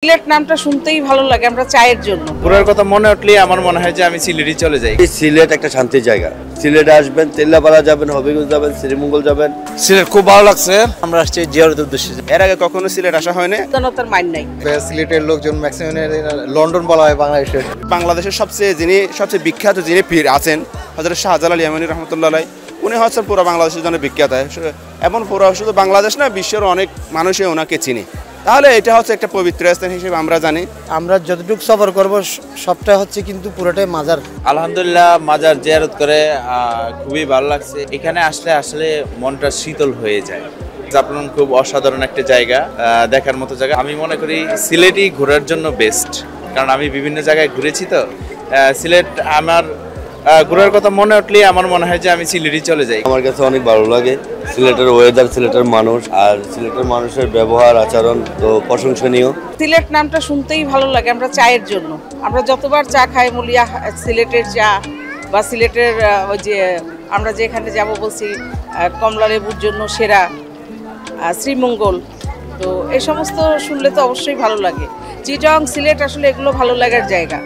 সিলেট নামটা শুনতেই ভালো লাগে আমরা চায়ের জন্য। ঘোরার কথা মনে উঠলে আমার মনে হয় যে আমি সিলেটই চলে যাই। সিলেট একটা শান্তির জায়গা। সিলেটে আসবেন, তেল্লাপাড়া যাবেন, হবিগঞ্জ যাবেন, শ্রীমঙ্গল যাবেন। সিলেট খুব ভালো লাগছে। আমরা আসছি জিয়ারতের উদ্দেশ্যে। এর আগে কখনো সিলেট আসা হয়নি। জনতার মাইন নাই। সিলেটের লোকজন ম্যাক্সিমাম লন্ডন বলা হয় বাংলাদেশের। বাংলাদেশের সবচেয়ে বিখ্যাত যিনি পীর আছেন হযরত শাহজালাল ইয়ামানী রহমতুল্লাহ আলাইহি, উনি হচ্ছেন পুরো বাংলাদেশের জন্য বিখ্যাত, এবং পুরো শুধু বাংলাদেশ না, বিশ্বের অনেক মানুষই ওনাকে চিনি। তাহলে এটা হচ্ছে একটা পবিত্র স্থান হিসেবে আমরা জানি। আমরা যতটুকু সফর করব সবটা হচ্ছে কিন্তু পুরোটাই মাজার। আলহামদুলিল্লাহ, মাজার জিয়ারত করে খুবই ভালো লাগছে। এখানে আসলে আসলে মনটা শীতল হয়ে যায়। জাফলং খুব অসাধারণ একটা জায়গা, দেখার মতো জায়গা। আমি মনে করি সিলেটই ঘোরার জন্য বেস্ট, কারণ আমি বিভিন্ন জায়গায় ঘুরেছি। তো সিলেট আমার ঘোরার কথা মনে উঠলে আমার মনে হয় যে আমি সিলেটই চলে যাই। আমার কাছে অনেক ভালো লাগে সিলেটের ওয়েদার, সিলেটের মানুষ, আর সিলেটের মানুষের ব্যবহার আচরণ তো প্রশংসনীয়। সিলেট নামটা শুনতেই ভালো লাগে আমরা চায়ের জন্য। আমরা যতবার চা খাই বলি সিলেটের চা, বা সিলেটের ওই যে আমরা যেখানে যাব বলছি কমলা লেবুর জন্য সেরা, শ্রীমঙ্গল। তো এই সমস্ত শুনলে তো অবশ্যই ভালো লাগে। চিটাগং, সিলেট আসলে এগুলো ভালো লাগার জায়গা।